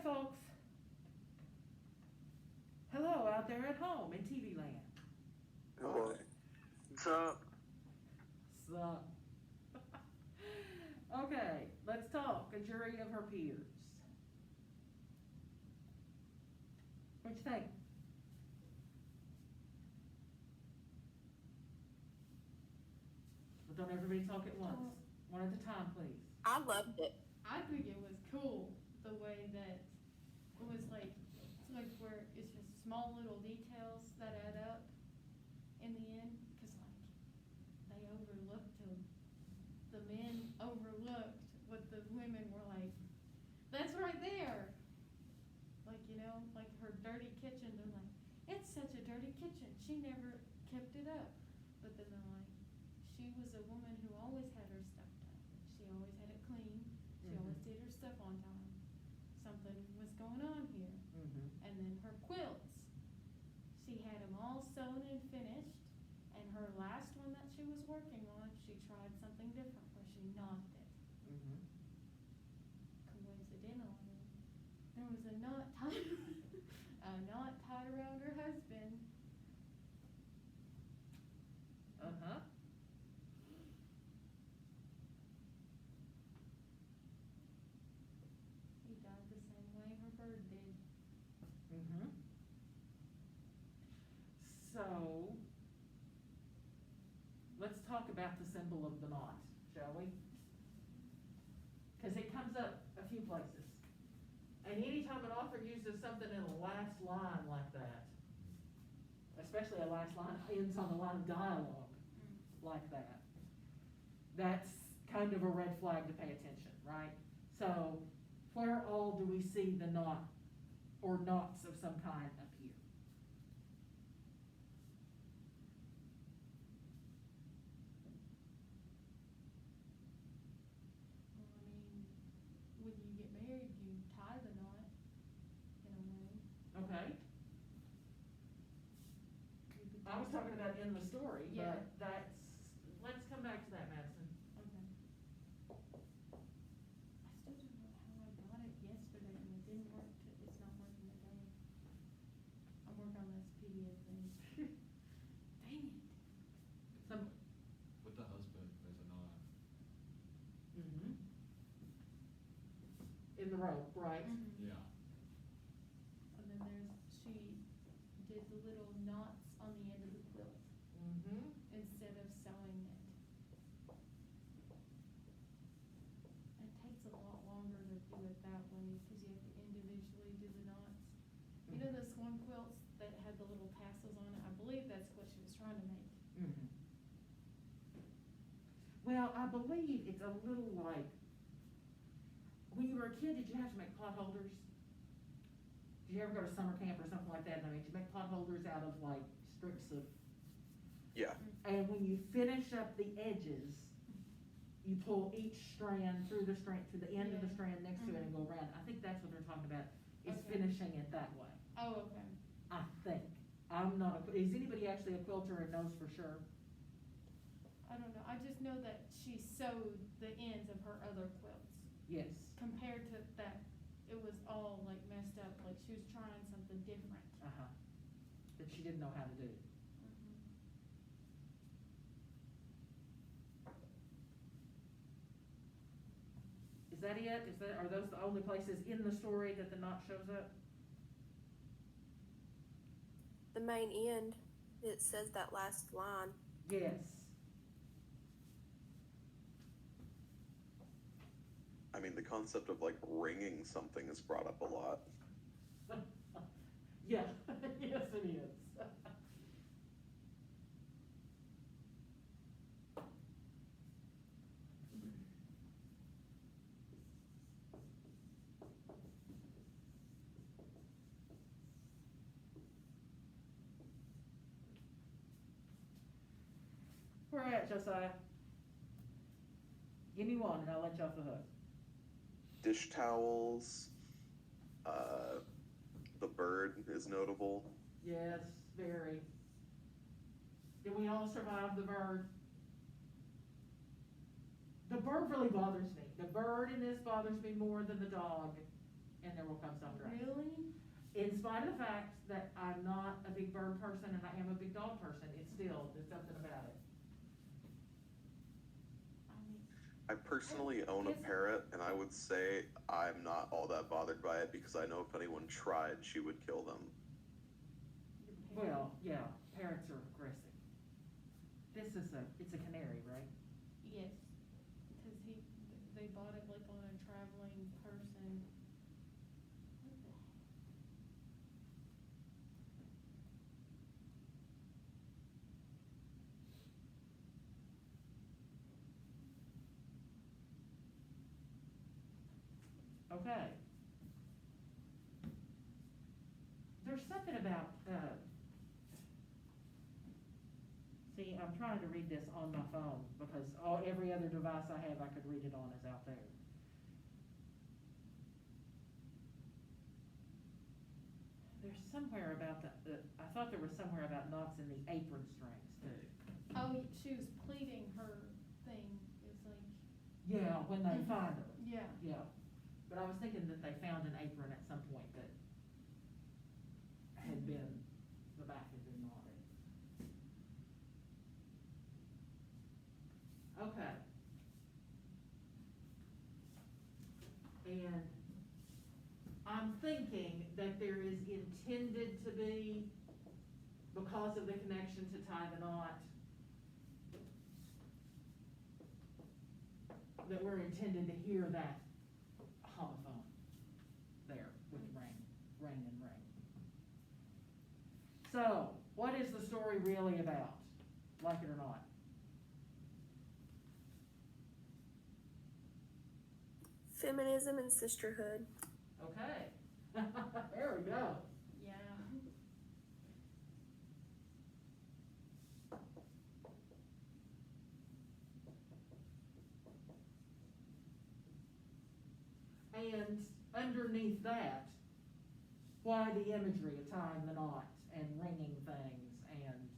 folks. Hello out there at home in TV land. Hello. What's up? So, okay, let's talk. A jury of her peers. What you think? But don't everybody talk at once. One at a time, please. I loved it. I think it was cool the way that it was like, it's like where it's just small little details that add up in the end, cause like, they overlooked them. The men overlooked what the women were like, that's right there. Like, you know, like her dirty kitchen, they're like, it's such a dirty kitchen, she never kept it up. But then they're like, she was a woman who always had her stuff done. She always had it clean. She always did her stuff on time. Something was going on here. And then her quilts. She had them all sewn and finished. And her last one that she was working on, she tried something different where she knotted it. Coincidentally, there was a knot tied, a knot tied around her husband. Uh-huh. He died the same way her bird did. So, let's talk about the symbol of the knot, shall we? Because it comes up a few places. And anytime an author uses something in a last line like that, especially a last line ends on a line of dialogue like that, that's kind of a red flag to pay attention, right? So, where all do we see the knot or knots of some kind appear? Well, I mean, when you get married, you tie the knot in a way. Okay, You could I was tie talking it. about in the story, Yeah. but that's, let's come back to that, Madison. Okay. I still don't know how I got it yesterday and it didn't work, it's not working today. I'm working on this PDF thing. Dang it. Some, With the husband, there's a knot. in the rope, right? Yeah. And then she did the little knots on the end of the quilt instead of sewing it. It takes a lot longer to do it that way, cause you have to individually do the knots. You know those one quilts that had the little tassels on it? I believe that's what she was trying to make. Well, I believe it's a little like, when you were a kid, did you have to make pot holders? Did you ever go to summer camp or something like that, and they made you make pot holders out of like strips of, Yeah. and when you finish up the edges, you pull each strand through the end of the Yeah. strand next to it and go around. I think that's what they're talking about, is Okay. finishing it that way. Oh, okay. I think. I'm not, is anybody actually a quilter and knows for sure? I don't know, I just know that she sewed the ends of her other quilts. Yes. Compared to that, it was all like messed up, like she was trying something different. Uh-huh. That she didn't know how to do. Is that it? Are those the only places in the story that the knot shows up? The main end, it says that last line. Yes. I mean, the concept of like ringing something is brought up a lot. Yeah, yes it is. Where at, Josiah? Give me one and I'll let you off the hook. Dish towels, the bird is notable. Yes, very. Did we all survive the bird? The bird really bothers me. The bird in this bothers me more than the dog and there will come some grass. Really? In spite of the fact that I'm not a big bird person and I am a big dog person, it's still, there's something about it. I mean, I personally own a parrot, and I would say I'm not all that bothered by it because I know if anyone tried, she would kill them. Well, yeah, parrots are aggressive. It's a canary, right? yes, because they bought it like on a traveling person. What the heck? Okay. There's something about, see, I'm trying to read this on my phone because every other device I have I could read it on is out there. There's somewhere about I thought there was somewhere about knots in the apron strings too. Oh, she was pleating her thing. It's like, Yeah, when they find her. yeah. Yeah, but I was thinking that they found an apron at some point that had been, the back had been knotted. Okay. And I'm thinking that there is intended to be, because of the connection to tie the knot, that we're intended to hear that homophone there with ring and ring. So, what is the story really about? Like it or not? Feminism and sisterhood. Okay. There we go. Yeah. And underneath that, why the imagery of tying the knot and ringing things, and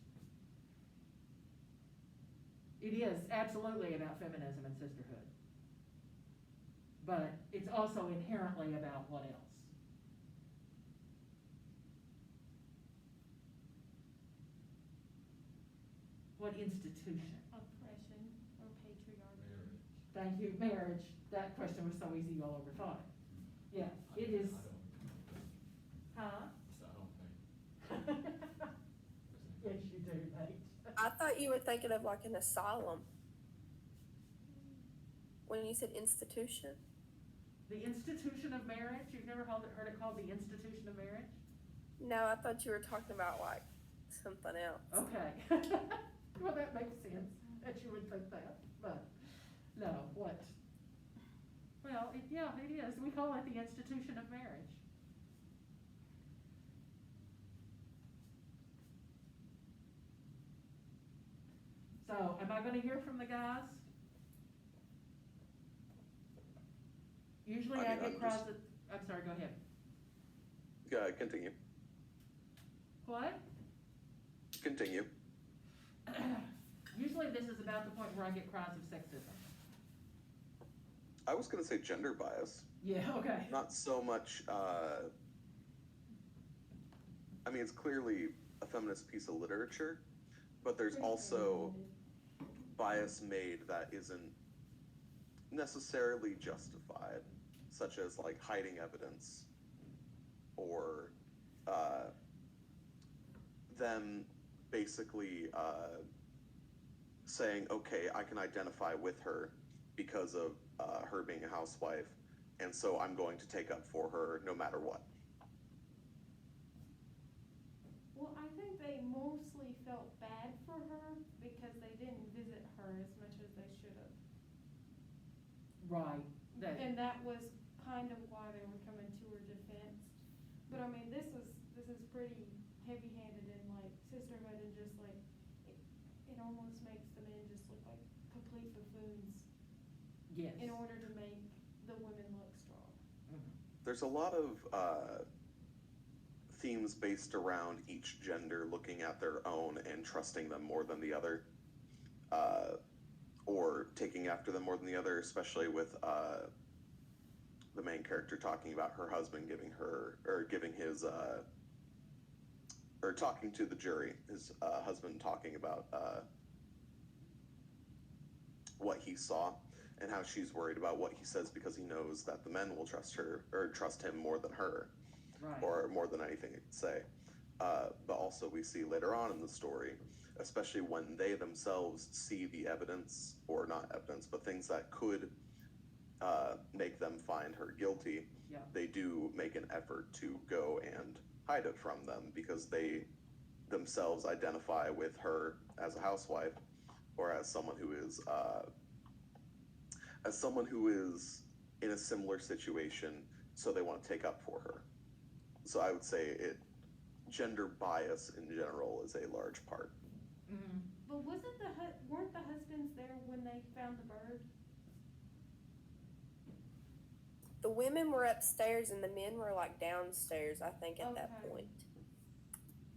it is absolutely about feminism and sisterhood. But it's also inherently about what else? What institution? Oppression or patriarchy. Marriage. Thank you, marriage. That question was so easy you all overthought it. Yeah, it is. Huh? I don't think. Yes, you do, mate. I thought you were thinking of like an asylum when you said institution. The institution of marriage, you've never heard it called the institution of marriage? No, I thought you were talking about like something else. Okay. Well, that makes sense, that you would think that, but, no, what? Well, yeah, it is, we call it the institution of marriage. So, am I gonna hear from the guys? Usually I get cries that, I'm sorry, go ahead. Continue. What? Continue. Usually this is about the point where I get cries of sexism. I was going to say gender bias. Yeah, okay. Not so much, I mean, it's clearly a feminist piece of literature, but there's also bias made that isn't necessarily justified, such as like hiding evidence or them basically saying, okay, I can identify with her because of her being a housewife, and so I'm going to take up for her no matter what. Well, I think they mostly felt bad for her because they didn't visit her as much as they should have. Right. And that was kind of why they were coming to her defense. But I mean, this is pretty heavy-handed in like sisterhood, and just like, it almost makes the men just look like complete buffoons Yes. in order to make the women look strong. Mhm. There's a lot of themes based around each gender looking at their own and trusting them more than the other, or taking after them more than the other, especially with the main character talking about her husband giving her, or giving his, or talking to the jury, his husband talking about what he saw and how she's worried about what he says because he knows that the men will trust her or trust him more than her, Right. or more than anything he could say. But also we see later on in the story, especially when they themselves see the evidence, or not evidence, but things that could make them find her guilty, Yeah. they do make an effort to go and hide it from them because they themselves identify with her as a housewife, or as someone who is in a similar situation, so they want to take up for her. So I would say gender bias in general is a large part. Mm-hmm. But weren't the husbands there when they found the bird? The women were upstairs and the men were like downstairs, I think, at that Okay. point.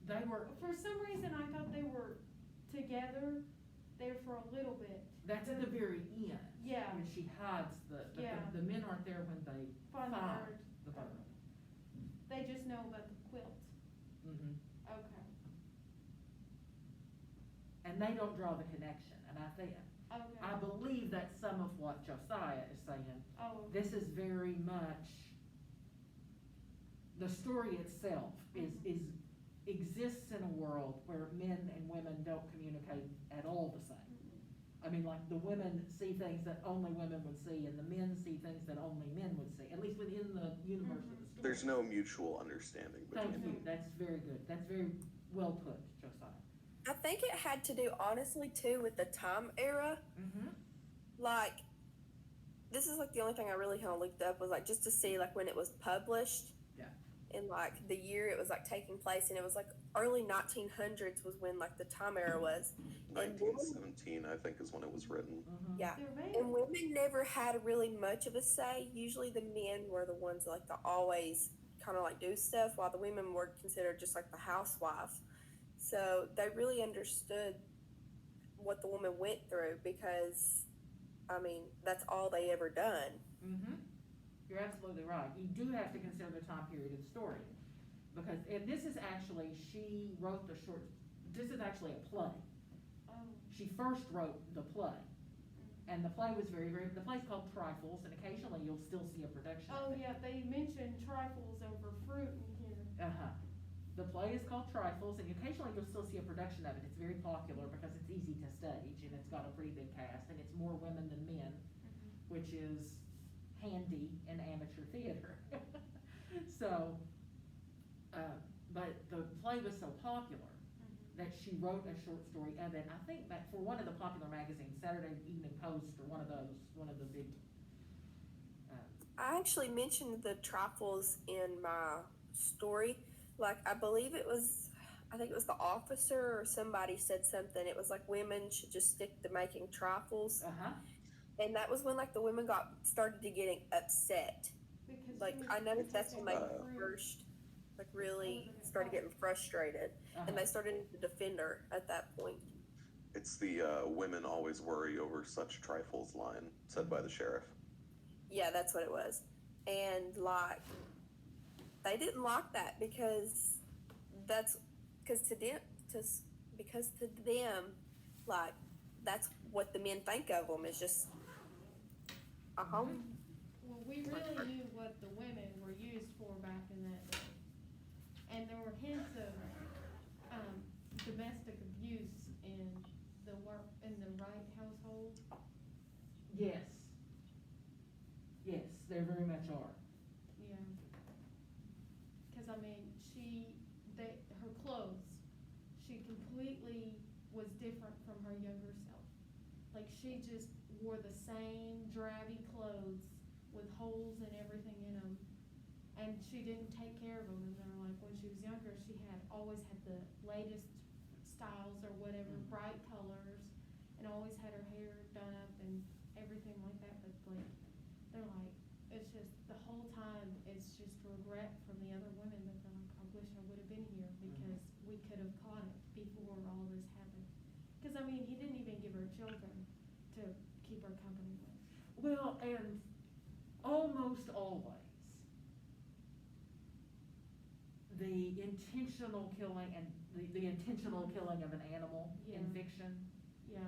They were, For some reason, I thought they were together there for a little bit. that's at the very end. Yeah. When she hides Yeah. the men aren't there when they Find the bird. the bird. They just know about the quilt. Mm-hmm. Okay. And they don't draw the connection, and I Okay. believe that's some of what Josiah is saying. Oh. This is very much, the story itself exists in a world where men and women don't communicate at all the same. I mean, like, the women see things that only women would see, and the men see things that only men would see, at least within the universe of the story. There's no mutual understanding between Thank them. you, that's very good, that's very well put, Josiah. I think it had to do, honestly, too, with the time era. Mm-hmm. Like, this is like the only thing I really kind of looked up was like just to see like when it was published. Yeah. And like the year it was like taking place, and it was like early 1900s was when like the time era was. And women, 1917, I think, is when it was written. Mm-hmm. yeah, They're made. and women never had really much of a say. Usually the men were the ones like to always kind of like do stuff, while the women were considered just like the housewife. So they really understood what the woman went through because, I mean, that's all they ever done. Mm-hmm. You're absolutely right. You do have to consider the time period of the story. Because, and this is actually, she wrote this is actually a play. Oh. She first wrote the play. And the play was the play's called Trifles, and occasionally you'll still see a production Oh, of it. yeah, they mentioned trifles over fruit in here. Uh-huh. The play is called Trifles, and occasionally you'll still see a production of it. It's very popular because it's easy to stage, and it's got a pretty big cast, and it's more women than men, which is handy in amateur theater. So, but the play was so popular that she wrote a short story of it. I think that for one of the popular magazines, Saturday Evening Post, or one of the big. I actually mentioned the trifles in my story. Like, I believe I think it was the officer or somebody said something. It was like women should just stick to making trifles. Uh-huh. And that was when like the women started to getting upset. Because Like, she was I noticed that's when they protecting fruit. first like really started getting frustrated, and they started to defend her at that point. It's the women always worry over such trifles line said by the sheriff. Yeah, that's what it was. And like, they didn't like that because to them, like, that's what the men think of them is just a home. Well, we really knew what the women were used for back in that day. And there were hints of, domestic abuse in the Wright household. Yes. Yes, there very much are. Yeah. Cause I mean, her clothes, she completely was different from her younger self. Like, she just wore the same drabby clothes with holes and everything in them. And she didn't take care of them, and they're like, when she was younger, she always had the latest styles or whatever, bright colors, and always had her hair done up and everything like that, but like, they're like, it's just, the whole time, it's just regret from the other women, that they're like, I wish I would've been here, because we could've caught it before all this happened. Cause I mean, he didn't even give her children to keep her company with. Well, and almost always, the intentional killing and the intentional killing of an animal in Yeah. fiction Yeah,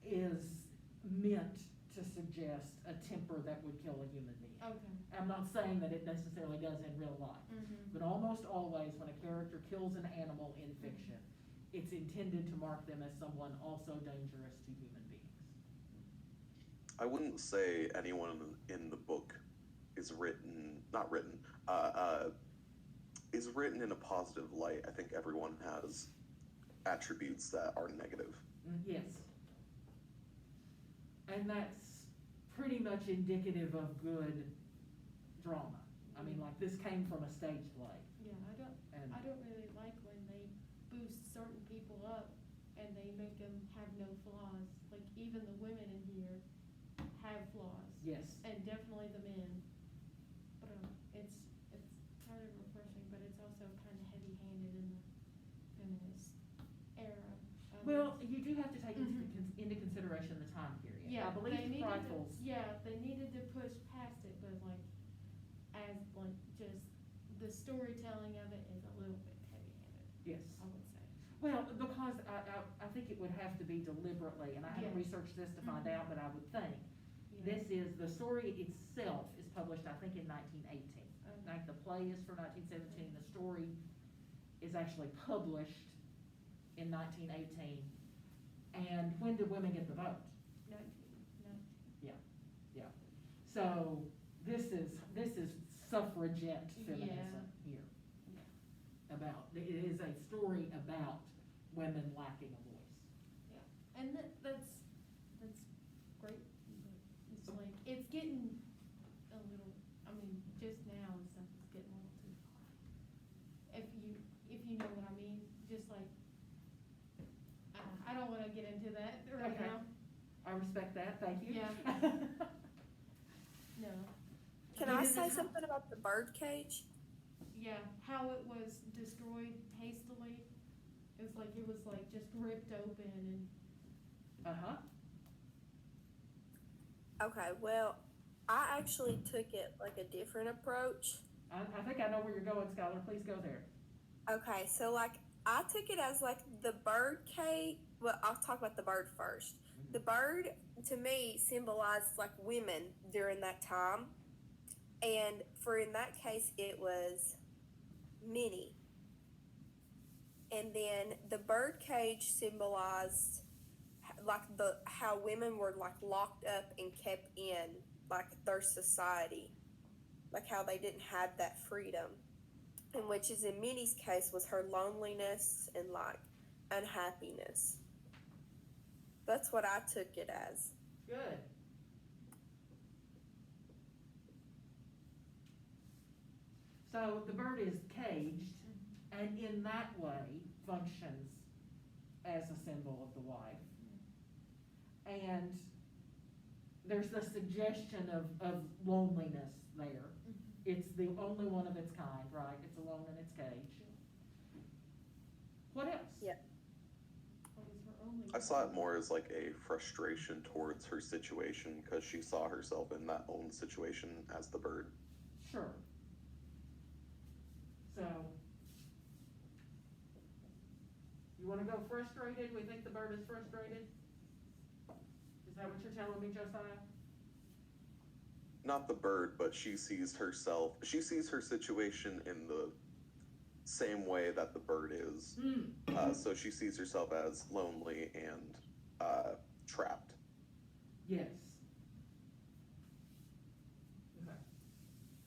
is meant to suggest a temper that would kill a human being. okay. I'm not saying that it necessarily does in real life, Mm-hmm. but almost always when a character kills an animal in fiction, it's intended to mark them as someone also dangerous to human beings. I wouldn't say anyone in the book is is written in a positive light. I think everyone has attributes that are negative. Yes. And that's pretty much indicative of good drama. I mean, like, this came from a stage play. Yeah, And I don't really like when they boost certain people up and they make them have no flaws. Like, even the women in here have flaws. yes, And definitely the men. But it's kind of refreshing, but it's also kind of heavy-handed in the feminist era. well, you do have to take Mhm. into consideration the time period. Yeah, I believe they the needed rifles. they needed to push past it, but like, as like just the storytelling of it is a little bit heavy-handed, Yes. I would say. Well, because I think it would have to be deliberately, and I haven't Yes. researched this to find Mhm. out, but I would think Yeah. this is, the story itself is published, I think, in 1918. Okay. Like, the play is for 1917, the story is actually published in 1918. And when did women get the vote? 19. So this is suffragette Yeah. feminism here. Yeah. About, it is a story about women lacking a voice. And that's great, but it's like, it's getting a little, I mean, just now and stuff is getting a little too far. If you know what I mean, just like, I don't wanna get into that right Okay. now. I respect that, thank you. Yeah. No, Can I say something about the bird cage? yeah, how it was destroyed hastily, it was like just ripped open and, Uh-huh. Okay, well, I actually took it like a different approach. I think I know where you're going, Skylar, please go there. Okay, so like I took it as like the bird cage. Well, I'll talk about the bird first. The bird to me symbolized like women during that time, and for in that case it was Minnie. And then the bird cage symbolized like how women were like locked up and kept in like their society, like how they didn't have that freedom, and which is in Minnie's case was her loneliness and like unhappiness. That's what I took it as. Good. So the bird is caged, and in that way functions as a symbol of the wife. And there's the suggestion of loneliness there. It's the only one of its kind, right? It's alone in its cage. What else? Yeah. what was her only. I saw it more as like a frustration towards her situation because she saw herself in that own situation as the bird. Sure. So, you wanna go frustrated? We think the bird is frustrated? Is that what you're telling me, Josiah? Not the bird, but she sees her situation in the same way that the bird is. So she sees herself as lonely and trapped. Yes. Okay.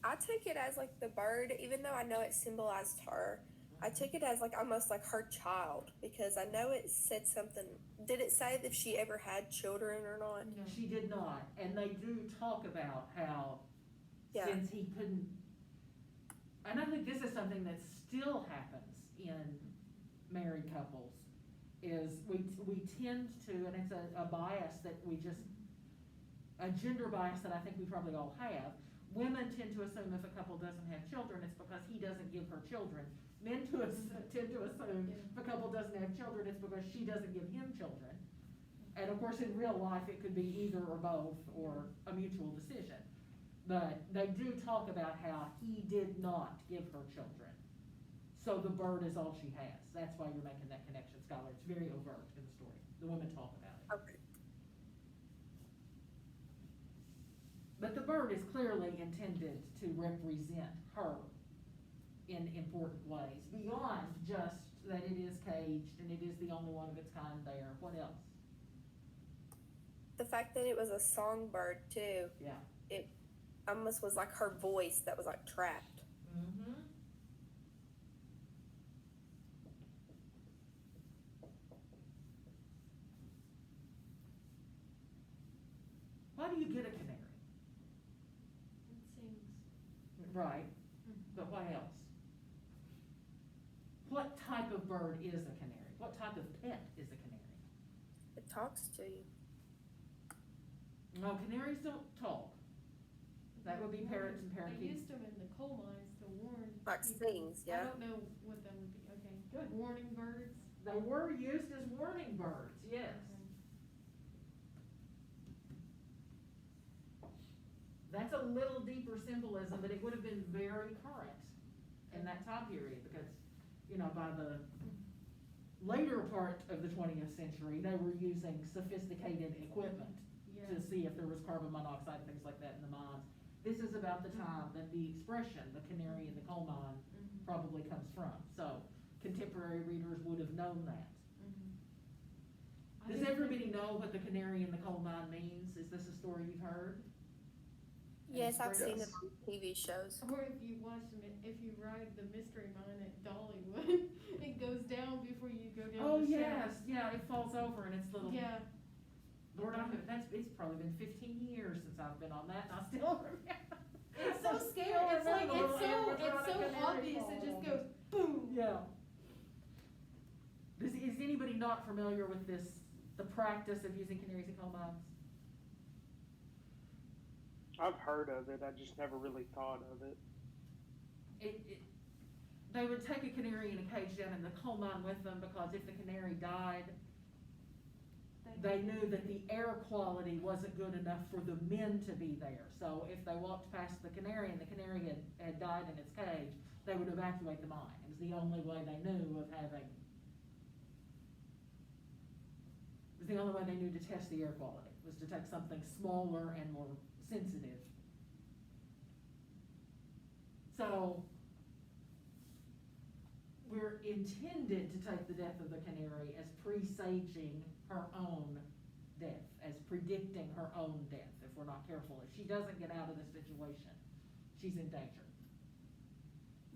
I took it as like the bird, even though I know it symbolized her, I took it as like almost like her child, because I know it said something. Did it say if she ever had children or not? No. She did not, and they do talk about how, Yeah. since he couldn't, and I think this is something that still happens in married couples, is we tend to, and it's a bias that a gender bias that I think we probably all have. Women tend to assume if a couple doesn't have children, it's because he doesn't give her children. Men tend to assume if a couple doesn't have children, it's because she doesn't give him children. And of course, in real life, it could be either or both, or a mutual decision. But they do talk about how he did not give her children. So the bird is all she has. That's why you're making that connection, Skylar. It's very overt in the story. The women talk about it. Okay. But the bird is clearly intended to represent her in important ways, beyond just that it is caged and it is the only one of its kind there. What else? The fact that it was a songbird too, Yeah. it almost was like her voice that was like trapped. Mm-hmm. Why do you get a canary? It sings. Right, but what else? What type of bird is a canary? What type of pet is a canary? It talks to you. No, canaries don't talk. That would be parrots and They parakeets. used them in the coal mines to warn. Like people. stings, yeah. I don't know what that would be, okay. Good. Warning birds. They were used as warning birds, yes. Okay. That's a little deeper symbolism, but it would have been very current in that time period because, you know, by the later part of the 20th century, they were using sophisticated equipment Yeah. to see if there was carbon monoxide and things like that in the mines. This is about the time that the expression, the canary in the coal mine, Mhm. probably comes from. So contemporary readers would have known that. Mhm. I Does didn't everybody think- know what the canary in the coal mine means? Is this a story you've heard? Yes, I've seen it Yes. on TV shows. Or if you watch them, if you ride the mystery mine at Dollywood, it goes down before you go down Oh, the yes, shaft. yeah, it falls over and it's little. Yeah, Lord, it's probably been 15 years since I've been on that and I still remember. it's so I still scary, it's like, remember it's little so animatronic canary obvious, it falling just over. goes boom. Yeah. Is anybody not familiar with this, the practice of using canaries in coal mines? I've heard of it. I just never really thought of it. They would take a canary in a cage down in the coal mine with them because if the canary died, they knew that the air quality wasn't good enough for the men to be there. So if they walked past the canary and the canary had died in its cage, they would evacuate the mine. It was the only way they knew of having, it was the only way they knew to test the air quality, was to take something smaller and more sensitive. So we're intended to take the death of the canary as presaging her own death, as predicting her own death, if we're not careful. If she doesn't get out of the situation, she's in danger.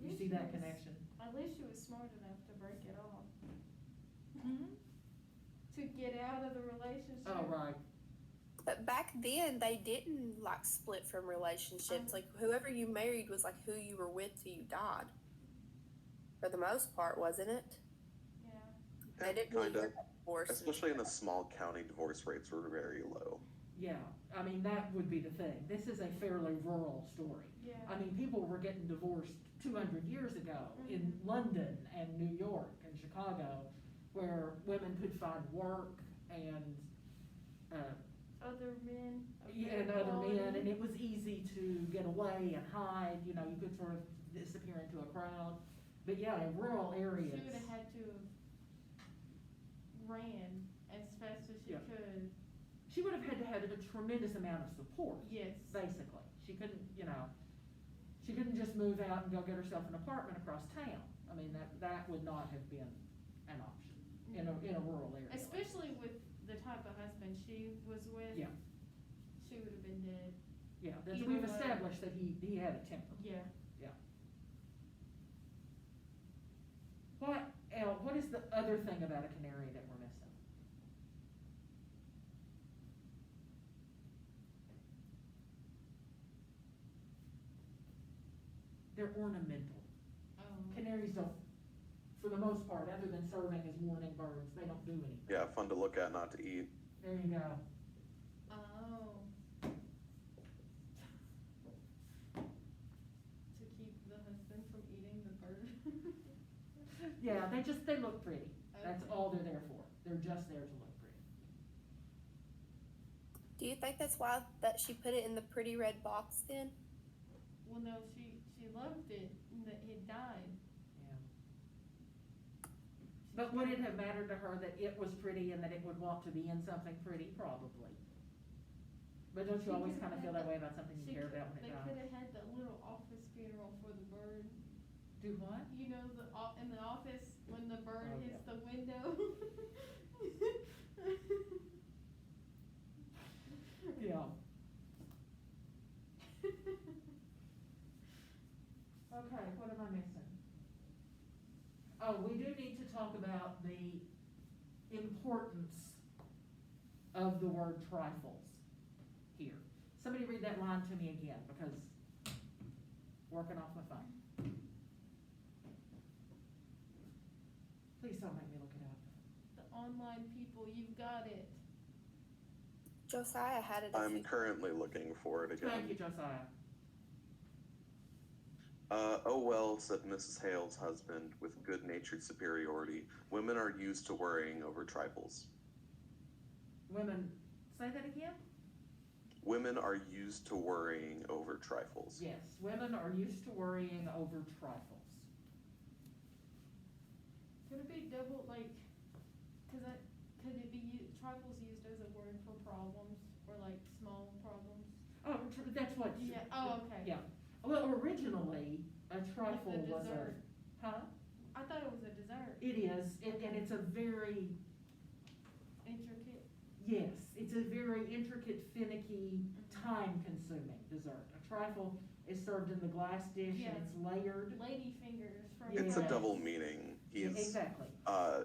You Yes, see she that is. connection? At least she was smart enough to break it off, Mm-hmm. to get out of the relationship. Oh, right. But back then, they didn't like split from relationships. Like whoever you married was like who you were with till you died. For the most part, wasn't it? Yeah. They didn't really Kinda. hear about divorce. Especially in a small county, divorce rates were very low. Yeah, I mean, that would be the thing. This is a fairly rural story. Yeah. I mean, people were getting divorced 200 years ago in Mhm. London and New York and Chicago, where women could find work and, Other men. of yeah, their and other quality. men, and it was easy to get away and hide, you know, you could sort of disappear into a crowd. But yeah, in rural areas. She would have had to have ran as fast as she Yeah. could. She would have had to have a tremendous amount of support. Yes. Basically. She couldn't, you know, she couldn't just move out and go get herself an apartment across town. I mean, that would not have been an option in a rural area. like Especially this. with the type of husband she was with. Yeah. She would have been dead. Yeah, that's, either we've way. established that he had a temper. Yeah. What is the other thing about a canary that we're missing? They're ornamental. Canaries don't, for the most part, other than serving as warning birds, they don't do anything. Yeah, fun to look at, not to eat. There you go. Oh. To keep the husband from eating the bird. Yeah, they look pretty. That's Okay. all they're there for. They're just there to look pretty. Do Do you think that's why that she put it in the pretty red box then? Well, no, she loved it, and that it died. Yeah. But would it have mattered to her that it was pretty and that it would want to be in something pretty? Probably. But don't She you always could've kind of had feel that the- way about something you care about when They it could dies? have had that little office funeral for the bird. Do what? You know, in the office, when the bird Oh, hits yeah. the window. Yeah. Okay, what am I missing? Oh, we do need to talk about the importance of the word trifles here. Somebody read that line to me again, because working off my phone. Please don't make me look it up. The online people, you've got it. Josiah had it. a I'm few- currently looking for it again. Thank you, Josiah. Oh well, said Mrs. Hale's husband with good-natured superiority. Women are used to worrying over trifles. Women, say that again? Women are used to worrying over trifles. Yes, women are used to worrying over trifles. Could it be double, like, could it be trifles used as a word for problems, or like small problems? Oh, that's what. Yeah, oh, okay. Yeah, well, originally, a trifle Like the was a. dessert. Huh? I thought it was a dessert. It is, and it's a very, Intricate. yes, it's a very intricate, finicky, time-consuming dessert. A trifle is served in the glass dish Yeah. and it's layered. Lady fingers from. It's a Yes. double meaning. Exactly,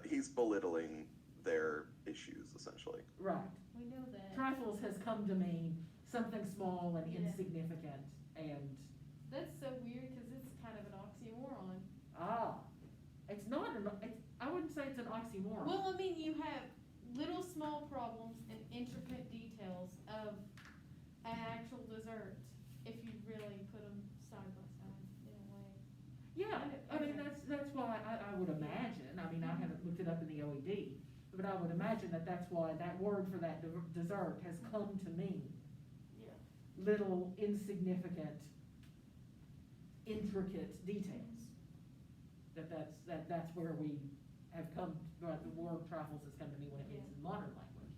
He's belittling their issues, essentially. right. We know that. Trifles has come to mean something small and Yeah. insignificant and, That's so weird, cause it's kind of an oxymoron. it's not I wouldn't say it's an oxymoron. Well, I mean, you have little small problems and intricate details of an actual dessert, if you really put them side by side in a way. Yeah, I mean, Okay. that's why I would imagine, I mean, I haven't looked it up in the OED, but I would imagine that that's why that word for that dessert has come to mean Yeah. little insignificant, intricate details. That's where we have come, where the word trifles has come to me when it means in modern language.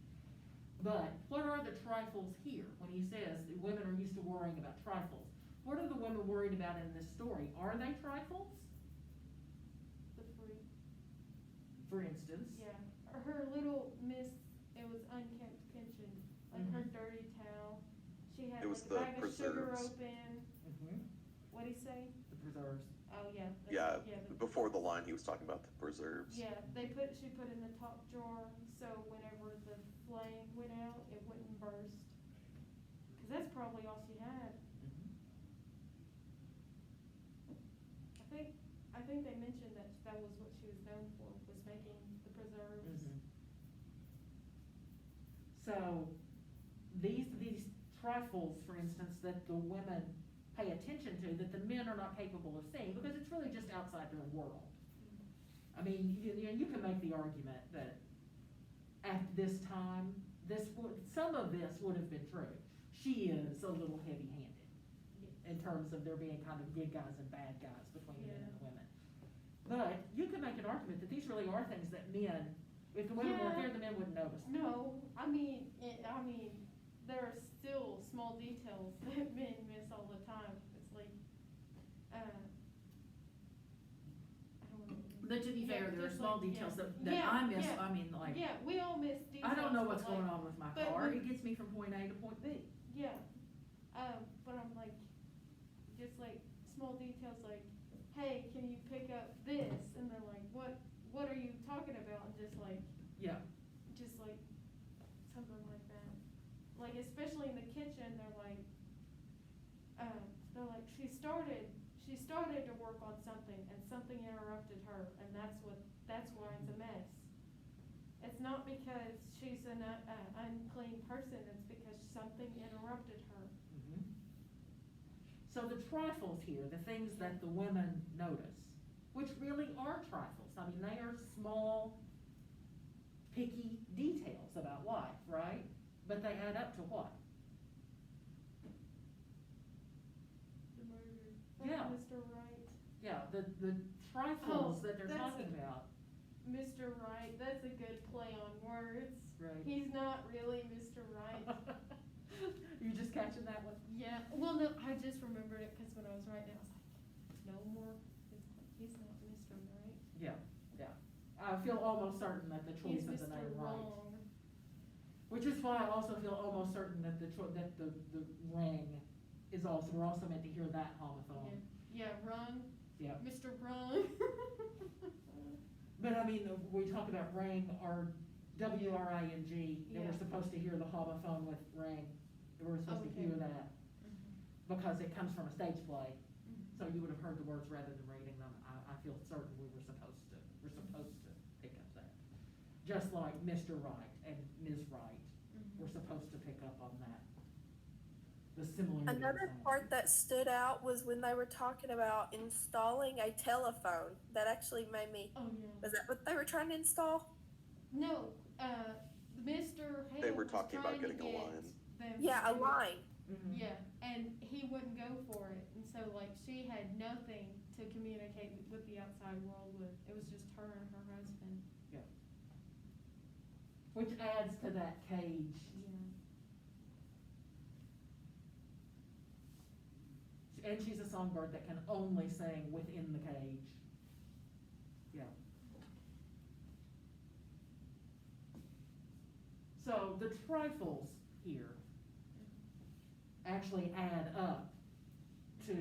But what are the trifles here, when he says that women are used to worrying about trifles? What are the women worried about in this story? Are they trifles, The fruit. for instance? Yeah. Or her little it was unkempt pension, like her dirty towel. She had It was like a the bag of sugar preserves. open. Mm-hmm. What'd he say? The preserves. Oh, yeah. Yeah, the- before the line, he was talking about the preserves. Yeah, she put in the top drawer, so whenever the flame went out, it wouldn't burst. Cause that's probably all she had. Mm-hmm. I think they mentioned that was what she was known for, was making the preserves. Mm-hmm. So, these trifles, for instance, that the women pay attention to, that the men are not capable of seeing, because it's really just outside their world. I mean, you can make the argument that at this time, some of this would have been true. She is a little heavy-handed in terms of there being kind of good guys and bad guys between the men and the women. But you could make an argument that these really are things that men, if the women weren't there, the men wouldn't notice. No, I mean, there are still small details that men miss all the time. It's like, I don't know. But to be fair, there are just small like- details yeah. that Yeah, I miss, yeah. I mean, like, Yeah, we all miss details. I don't know but what's like- going on with my but car, when- it gets me from point A to point B. Yeah, but I'm like, just like, small details like, hey, can you pick up this? And they're like, what are you talking about? And just like, Yeah. something like that. Like, especially in the kitchen, they're like, she started to work on something and something interrupted her, and that's why it's a mess. It's not because she's an unclean person, it's because something interrupted her. Mhm. So the trifles here, the things that the women notice, which really are trifles, I mean, they are small, picky details about life, right? but they add up to what? The murder. Yeah. Mr. Wright. Yeah, the trifles that they're that's talking a- about. Mr. Wright, that's a good play on words. Right. He's not really Mr. Wright. You just catching that one? Yeah, well, no, I just remembered it because when I was writing it, I was like, no more, it's like, he's not Mr. Right. Yeah, yeah. I feel almost certain that the choice He's of the Mr. name Wright. Wrong. Which is why I also feel almost certain that the ring is also, we're also meant to hear that homophone. Yeah, Wrong, Yeah. Mr. Wrong. But I mean, we talk about ring or W-R-I-N-G, and we're Yeah. supposed to hear the homophone with ring. We're supposed to Okay. hear that because it comes from a stage play. Mhm. So you would have heard the words rather than reading them. I feel certain we're supposed to pick up that. Just like Mr. Wright and Ms. Wright, we're supposed to pick up on that. The similarity. of Another sound. part that stood out was when they were talking about installing a telephone. That actually made me. Oh, yeah. Was that what they were trying to install? No, Mr. Hale They were was talking about trying to getting a get line. them Yeah, a to- line. Mhm. Yeah, and he wouldn't go for it, and so like she had nothing to communicate with the outside world with. It was just her and her husband. Which adds to that cage. Yeah. And she's a songbird that can only sing within the cage. Yeah. So the trifles here actually add up to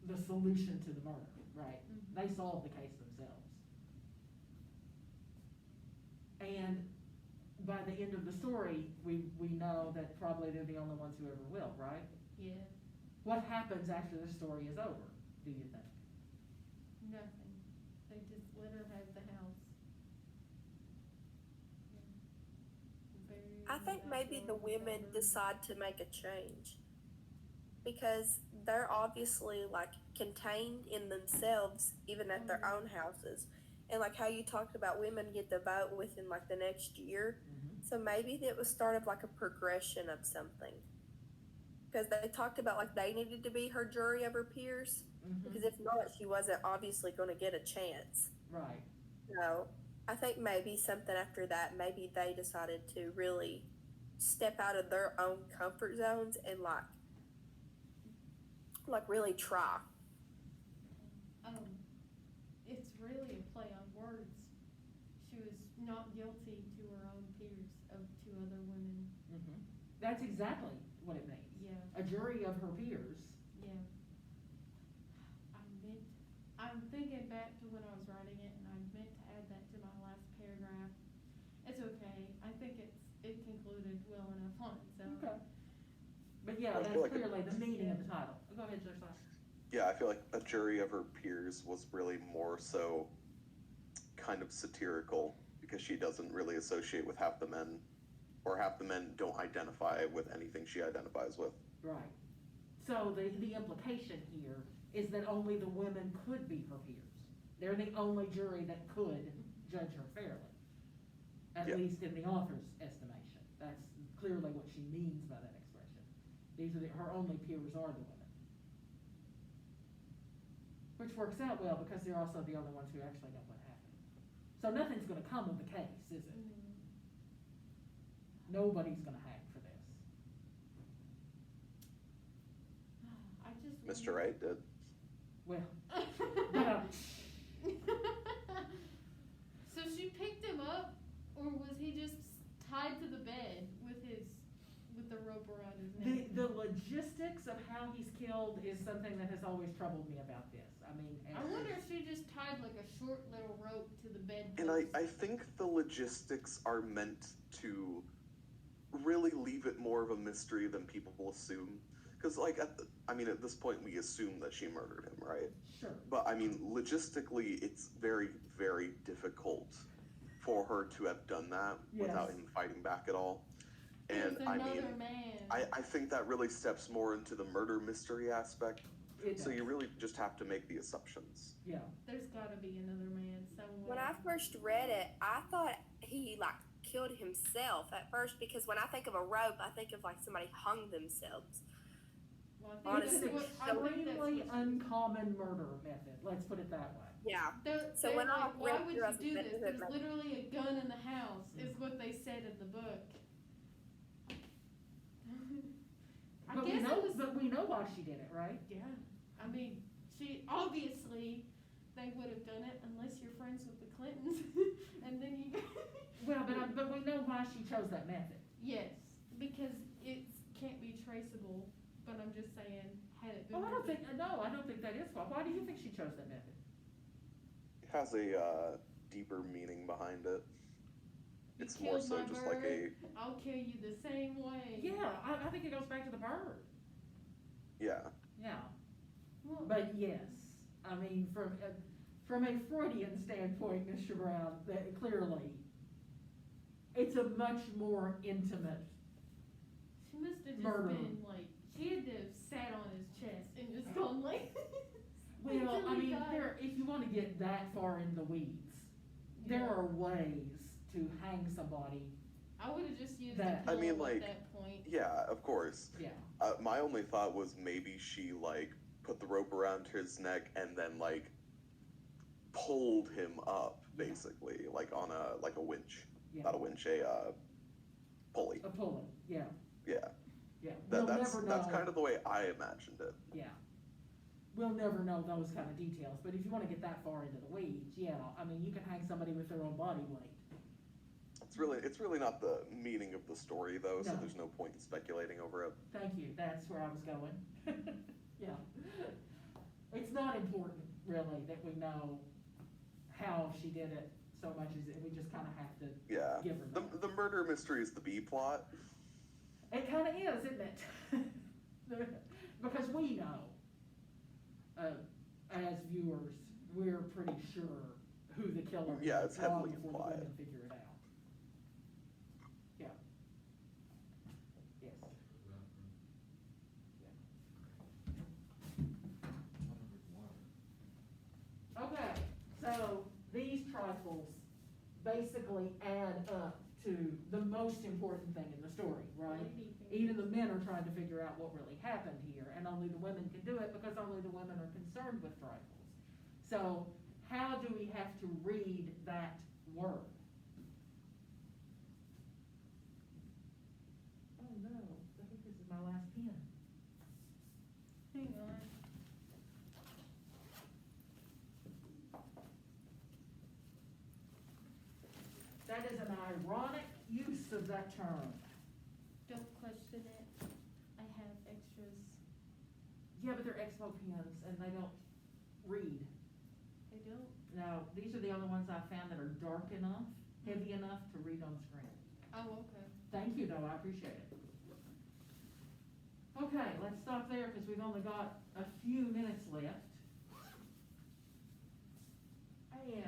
the solution to the murder, right? Mhm. They solve the case themselves. And by the end of the story, we know that probably they're the only ones who ever will, right? Yeah, What happens after the story is over, do you think? nothing. They just let her have the house. Yeah. I think maybe the women decide to make a change because they're obviously like contained in themselves, even at their own houses. And like how you talked about women get the vote within like the next year. So maybe it was started like a progression of something. Because they talked about like they needed to be her jury of her peers. Because if not, she wasn't obviously going to get a chance. Right. So I think maybe something after that, maybe they decided to really step out of their own comfort zones and like really try. It's really a play on words. She was not guilty to her own peers of two other women. That's exactly what it means. Yeah, A jury of her peers. yeah. I'm thinking back to when I was writing it, and I meant to add that to my last paragraph. It's okay. I think it concluded well enough on its own. Okay. But yeah, I that's feel like clearly the meaning of the title. Go ahead, Josiah. Yeah, I feel like a jury of her peers was really more so kind of satirical because she doesn't really associate with half the men, or half the men don't identify with anything she identifies with. Right. So the implication here is that only the women could be her peers. They're the only jury that could judge her fairly, at Yeah. least in the author's estimation. That's clearly what she means by that expression. These are her only peers are the women. Which works out well because they're also the only ones who actually know what happened. So nothing's gonna come of the case, is it? Nobody's gonna hang for this. I just. Mr. Wright did. Well, So she picked him up, or was he just tied to the bed with the rope around his neck? the logistics of how he's killed is something that has always troubled me about this. I mean, I wonder if she just tied like a short little rope to the bed. And I think the logistics are meant to really leave it more of a mystery than people will assume. Because, like, at this point, we assume that she murdered him, right? Sure. But, I mean, logistically, it's very, very difficult for her to have done that without Yes. him fighting back at all. He was And, I another mean, man. I think that really steps more into the murder mystery aspect. It So you does. really just have to make the assumptions. Yeah. There's gotta be another man somewhere. When I first read it, I thought he like killed himself at first, because when I think of a rope, I think of like somebody hung themselves. Well, It's Honestly, an I think that's extremely what- uncommon murder method, let's put it that way. Yeah. So So when I like, why read would through, I you was do like, this? that doesn't There's make- literally a gun in the house, is what they said in the book. I But guess it was. But we know why she did it, right? Yeah, I mean, she obviously they would have done it unless you're friends with the Clintons, and then you. Well, but we know why she chose that method. Yes, because it can't be traceable. But I'm just saying, had it been. Oh, I don't think that is why. Why do you think she chose that method? It has a deeper meaning behind it. You It's more killed so my just bird, like a I'll kill you the same way. Yeah, I think it goes back to the bird. yeah. Yeah, Well, but yes, I mean, from a Freudian standpoint, Mr. Brown, that clearly, it's a much more intimate. she must have just murder. been like, she had to have sat on his chest and just gone like. Well, I until he mean, died. if you want to get that far in the weeds, there Yeah. are ways to hang somebody. I would have just used That- a I mean, pillow like, at that point. Yeah, of course. Yeah. My only thought was maybe she like put the rope around his neck and then like pulled him up, Yeah. basically, like on a winch, Yeah. not a winch, a pulley. A pulley. Yeah. Yeah, Yeah. We'll that's never that's know. kind of the way I imagined it. Yeah. We'll never know those kind of details, but if you want to get that far into the weeds, yeah, I mean, you can hang somebody with their own body weight. It's really not the meaning of the story though, so No. there's no point in speculating over it. Thank you, that's where I was going. Yeah. It's not important, really, that we know how she did it so much as we just kind of have to Yeah, give her that. the murder mystery is the B plot. It kind of is, isn't it? Because we know, as viewers, we're pretty sure who the killer is. Yeah, it's long heavily before the implied. women figure it out. Yeah. Yes. Okay, so these trifles basically add up to the most important thing in the story, right? Even the men are trying to figure out what really happened here, and only the women can do it because only the women are concerned with trifles. So, how do we have to read that word? Oh no, I think this is my last pen. Hang on. That is an ironic use of that term. Don't question it. I have extras. Yeah, but they're expo pens and they don't read. I don't. Now, these are the only ones I found that are dark enough, heavy enough to read on screen. Oh, okay. Thank you, though, I appreciate it. Okay, let's stop there because we've only got a few minutes left. And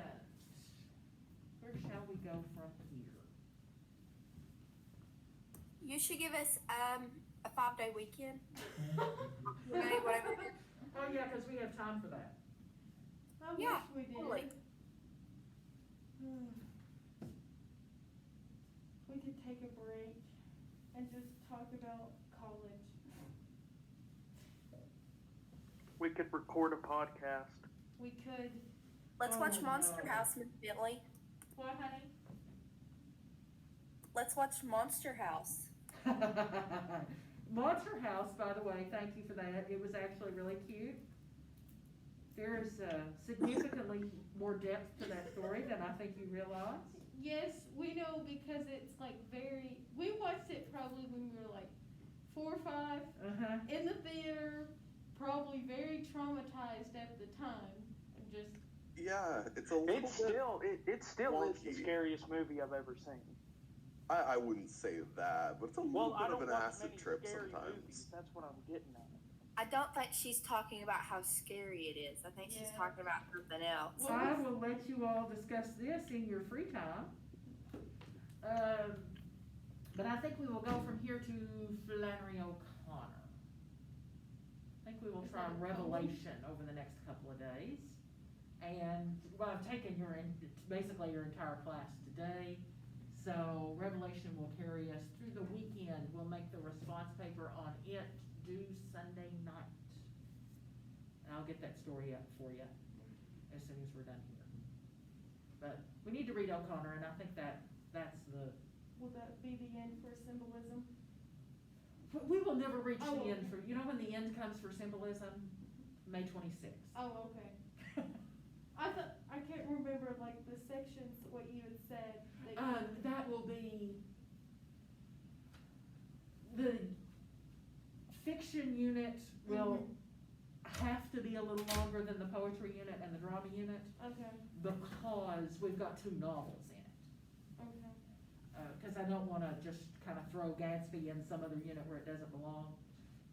where shall we go from here? You should give us a 5-day weekend. Right, whatever. Oh, yeah, because we have time for that. I Yeah, wish we did. totally. We could take a break and just talk about college. We could record a podcast. We could. Let's Oh, watch Monster no. House, Miss Bentley. What, honey? Let's watch Monster House. Monster House, by the way, thank you for that. It was actually really cute. There is significantly more depth to that story than I think you realize. Yes, we know because it's like we watched it probably when we were like 4 or 5 Uh-huh. in the theater, probably very traumatized at the time. And just, Yeah, it's a little It still is the wonky. scariest movie I've ever seen. I wouldn't say that, but it's a Well, little I bit of don't an watch acid many trip scary sometimes. movies. That's what I'm getting at. I don't think she's talking about how scary it is. I think she's Yeah. talking about something else. Well, I will let you all discuss this in your free time. But I think we will go from here to Flannery O'Connor. I think we will Is try that a Revelation over the next couple of days. And, well, I've taken basically your entire class today. So Revelation will carry us through the weekend. We'll make the response paper on it due Sunday night. And I'll get that story up for you as soon as we're done here. But we need to read O'Connor, and I think that's the, Will that be the end for symbolism? but we will never reach Oh, the end okay. for, you know when the end comes for symbolism? May 26th. Oh, okay. I can't remember like the sections, what you had said. That you- That will be, the fiction unit will have to be a little longer than the poetry unit and the drama unit, Okay, because we've got 2 novels in it. okay. Cause I don't wanna just kinda throw Gatsby in some other unit where it doesn't belong.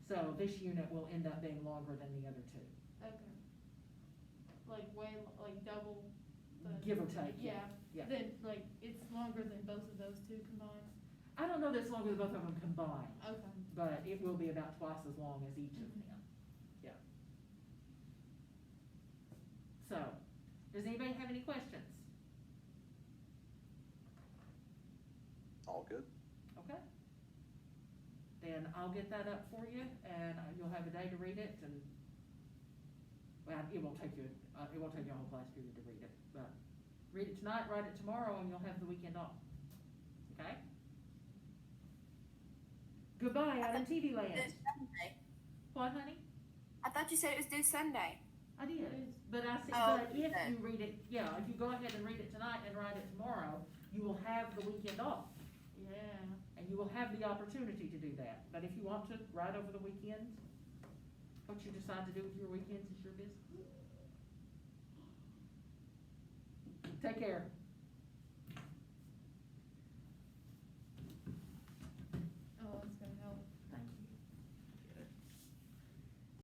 So this unit will end up being longer than the other 2, Okay. Like like double the. give or take. Yeah. Yeah. Then like it's longer than both of those two combined. I don't know that it's longer than both of them combined, Okay. but it will be about twice as long as each of Mhm. them. Yeah. So, does anybody have any questions? All good? Okay. Then I'll get that up for you, and you'll have a day to read it, and, well, it won't take you a whole class period to read it, but read it tonight, write it tomorrow, and you'll have the weekend off. Okay? Goodbye out in TV land. This Sunday. What, honey? I thought you said it was due Sunday. I did, It is. but I said, Oh, but if okay. you read it, yeah, if you go ahead and read it tonight and write it tomorrow, you will have the weekend off. Yeah. And you will have the opportunity to do that. But if you want to write over the weekend, what you decide to do with your weekends is your business. Take care.